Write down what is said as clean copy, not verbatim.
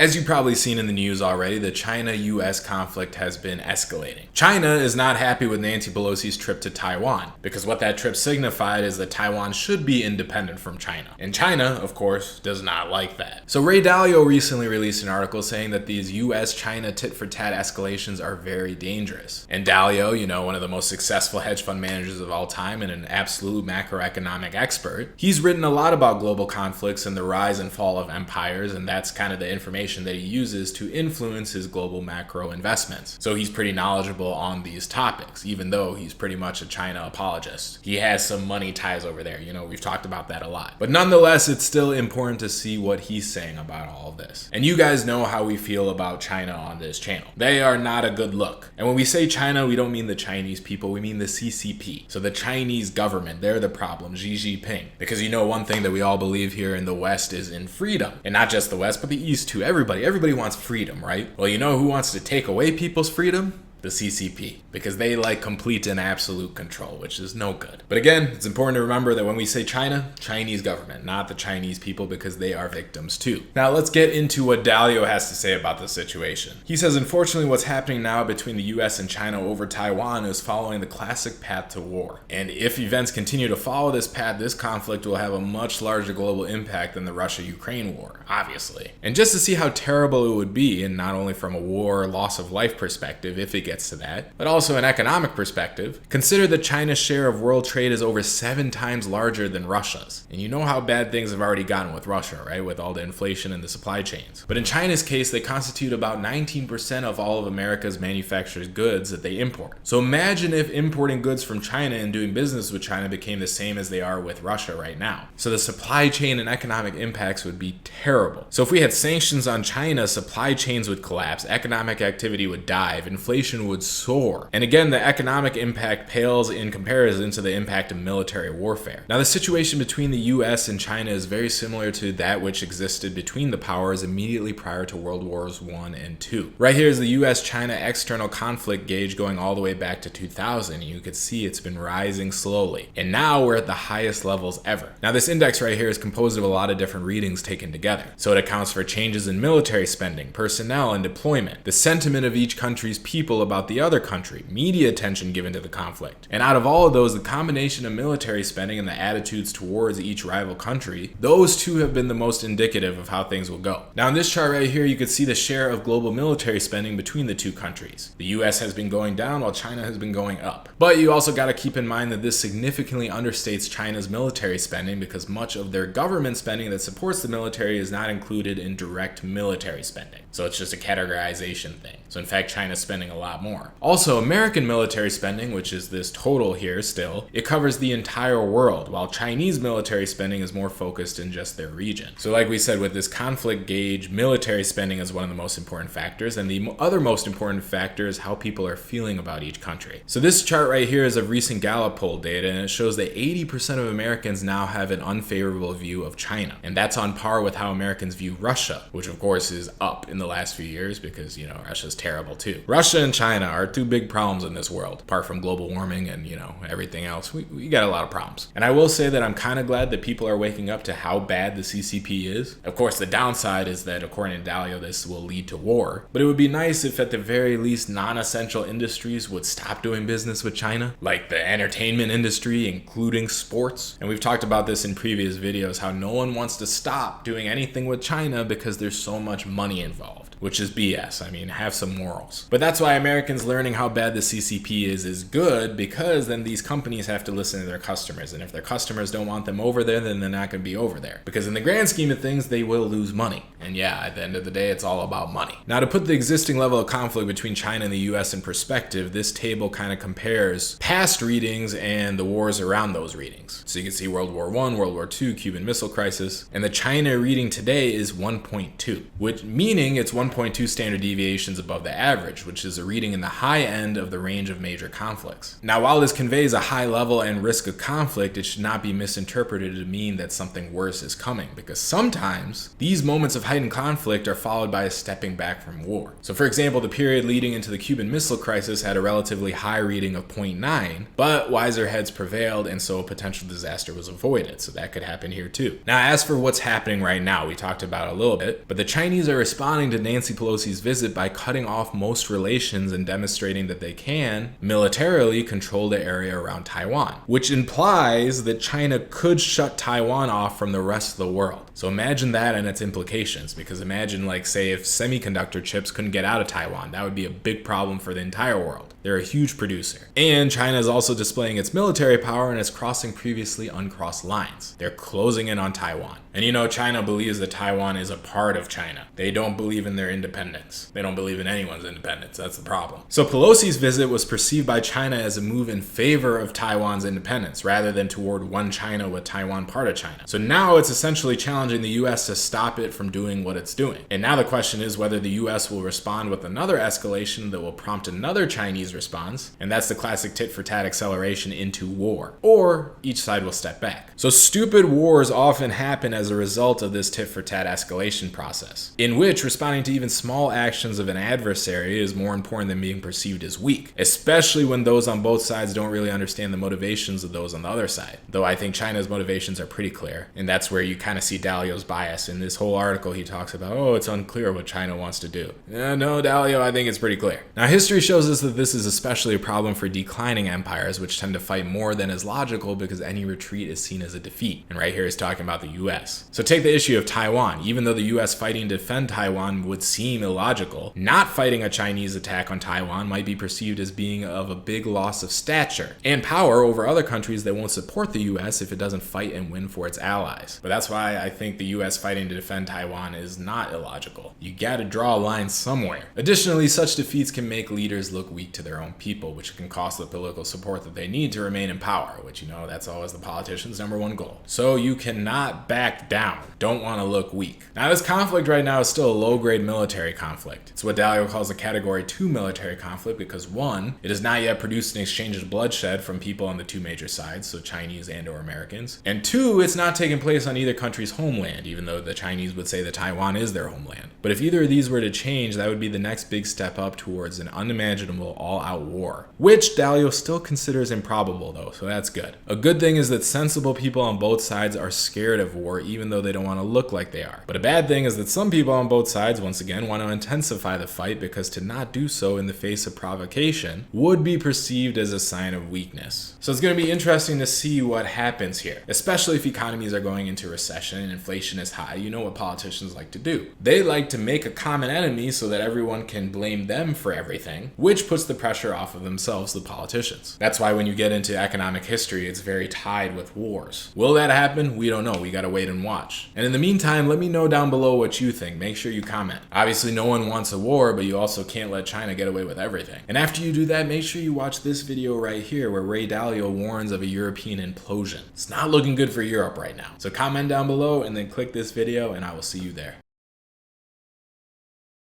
As you've probably seen in the news already, the China-US conflict has been escalating. China is not happy with Nancy Pelosi's trip to Taiwan, because what that trip signified is that Taiwan should be independent from China. And China, of course, does not like that. So Ray Dalio recently released an article saying that these US-China tit-for-tat escalations are very dangerous. And Dalio, one of the most successful hedge fund managers of all time and an absolute macroeconomic expert, he's written a lot about global conflicts and the rise and fall of empires, and that's kind of the information that he uses to influence his global macro investments. So he's pretty knowledgeable on these topics, even though he's pretty much a China apologist. He has some money ties over there, we've talked about that a lot. But nonetheless, it's still important to see what he's saying about all of this. And you guys know how we feel about China on this channel. They are not a good look. And when we say China, we don't mean the Chinese people, we mean the CCP. So the Chinese government, they're the problem, Xi Jinping. Because one thing that we all believe here in the West is in freedom. And not just the West, but the East too. Everybody wants freedom, right? Well, who wants to take away people's freedom? The CCP, because they like complete and absolute control, which is no good. But again, it's important to remember that when we say China, Chinese government, not the Chinese people, because they are victims too. Now let's get into what Dalio has to say about the situation. He says, unfortunately, what's happening now between the US and China over Taiwan is following the classic path to war. And if events continue to follow this path, this conflict will have a much larger global impact than the Russia-Ukraine war, obviously. And just to see how terrible it would be, and not only from a war, loss of life perspective, if it gets to that, but also an economic perspective, consider that China's share of world trade is over 7 times larger than Russia's. And you know how bad things have already gotten with Russia, right? With all the inflation and the supply chains. But in China's case, they constitute about 19% of all of America's manufactured goods that they import. So imagine if importing goods from China and doing business with China became the same as they are with Russia right now. So the supply chain and economic impacts would be terrible. So if we had sanctions on China, supply chains would collapse, economic activity would dive, inflation would soar. And again, the economic impact pales in comparison to the impact of military warfare. Now, the situation between the US and China is very similar to that which existed between the powers immediately prior to World Wars I and II. Right here is the US-China external conflict gauge going all the way back to 2000. You could see it's been rising slowly. And now we're at the highest levels ever. Now, this index right here is composed of a lot of different readings taken together. So it accounts for changes in military spending, personnel, and deployment, the sentiment of each country's people about the other country, media attention given to the conflict. And out of all of those, the combination of military spending and the attitudes towards each rival country, those two have been the most indicative of how things will go. Now in this chart right here, you can see the share of global military spending between the two countries. The US has been going down while China has been going up. But you also got to keep in mind that this significantly understates China's military spending because much of their government spending that supports the military is not included in direct military spending. So it's just a categorization thing. So in fact, China's spending a lot more. Also, American military spending, which is this total here still, it covers the entire world, while Chinese military spending is more focused in just their region. So like we said, with this conflict gauge, military spending is one of the most important factors, and the other most important factor is how people are feeling about each country. So this chart right here is of recent Gallup poll data, and it shows that 80% of Americans now have an unfavorable view of China. And that's on par with how Americans view Russia, which of course is up in the last few years because, Russia's terrible too. Russia and China are two big problems in this world, apart from global warming and, everything else. We got a lot of problems. And I will say that I'm kind of glad that people are waking up to how bad the CCP is. Of course, the downside is that, according to Dalio, this will lead to war. But it would be nice if at the very least non-essential industries would stop doing business with China, like the entertainment industry, including sports. And we've talked about this in previous videos, how no one wants to stop doing anything with China because there's so much money involved, which is BS. Have some morals. But that's why Americans learning how bad the CCP is good, because then these companies have to listen to their customers. And if their customers don't want them over there, then they're not going to be over there. Because in the grand scheme of things, they will lose money. And yeah, at the end of the day, it's all about money. Now, to put the existing level of conflict between China and the US in perspective, this table kind of compares past readings and the wars around those readings. So you can see World War I, World War II, Cuban Missile Crisis, and the China reading today is 1.2, which meaning it's 1.2 standard deviations above the average, which is a reading operating in the high end of the range of major conflicts. Now, while this conveys a high level and risk of conflict, it should not be misinterpreted to mean that something worse is coming, because sometimes these moments of heightened conflict are followed by a stepping back from war. So for example, the period leading into the Cuban Missile Crisis had a relatively high reading of 0.9, but wiser heads prevailed, and so a potential disaster was avoided. So that could happen here too. Now, as for what's happening right now, we talked about it a little bit, but the Chinese are responding to Nancy Pelosi's visit by cutting off most relations and demonstrating that they can militarily control the area around Taiwan, which implies that China could shut Taiwan off from the rest of the world. So imagine that and its implications, because imagine, like, say if semiconductor chips couldn't get out of Taiwan, that would be a big problem for the entire world. They're a huge producer. And China is also displaying its military power and is crossing previously uncrossed lines. They're closing in on Taiwan. And you know, China believes that Taiwan is a part of China. They don't believe in their independence. They don't believe in anyone's independence. That's the problem. So Pelosi's visit was perceived by China as a move in favor of Taiwan's independence, rather than toward one China with Taiwan part of China. So now it's essentially challenging the US to stop it from doing what it's doing. And now the question is whether the US will respond with another escalation that will prompt another Chinese response, and that's the classic tit-for-tat acceleration into war, or each side will step back. So stupid wars often happen as a result of this tit-for-tat escalation process, in which responding to even small actions of an adversary is more important than being perceived as weak, especially when those on both sides don't really understand the motivations of those on the other side. Though I think China's motivations are pretty clear, and that's where you kind of see Dalio's bias. In this whole article, he talks about, oh, it's unclear what China wants to do. No, Dalio, I think it's pretty clear. Now, history shows us that this is especially a problem for declining empires, which tend to fight more than is logical because any retreat is seen as a defeat. And right here he's talking about the US. So take the issue of Taiwan. Even though the US fighting to defend Taiwan would seem illogical, not fighting a Chinese attack on Taiwan might be perceived as being of a big loss of stature and power over other countries that won't support the US if it doesn't fight and win for its allies. But that's why I think the US fighting to defend Taiwan is not illogical. You gotta draw a line somewhere. Additionally, such defeats can make leaders look weak to their own people, which can cost the political support that they need to remain in power, which, you know, that's always the politician's number one goal. So you cannot back down. Don't want to look weak. Now, this conflict right now is still a low-grade military conflict. It's what Dalio calls a Category 2 military conflict because 1, it has not yet produced an exchange of bloodshed from people on the two major sides, so Chinese and or Americans, and 2, it's not taking place on either country's homeland, even though the Chinese would say that Taiwan is their homeland. But if either of these were to change, that would be the next big step up towards an unimaginable all-out war, which Dalio still considers improbable though, so that's good. A good thing is that sensible people on both sides are scared of war, even though they don't want to look like they are. But a bad thing is that some people on both sides, once again, want to intensify the fight because to not do so in the face of provocation would be perceived as a sign of weakness. So it's going to be interesting to see what happens here, especially if economies are going into recession and inflation is high. You know what politicians like to do. They like to make a common enemy so that everyone can blame them for everything, which puts the pressure off of themselves, the politicians. That's why when you get into economic history, it's very tied with wars. Will that happen? We don't know. We gotta wait and watch. And in the meantime, let me know down below what you think. Make sure you comment. Obviously, no one wants a war, but you also can't let China get away with everything. And after you do that, make sure you watch this video right here where Ray Dalio warns of a European implosion. It's not looking good for Europe right now. So comment down below and then click this video and I will see you there.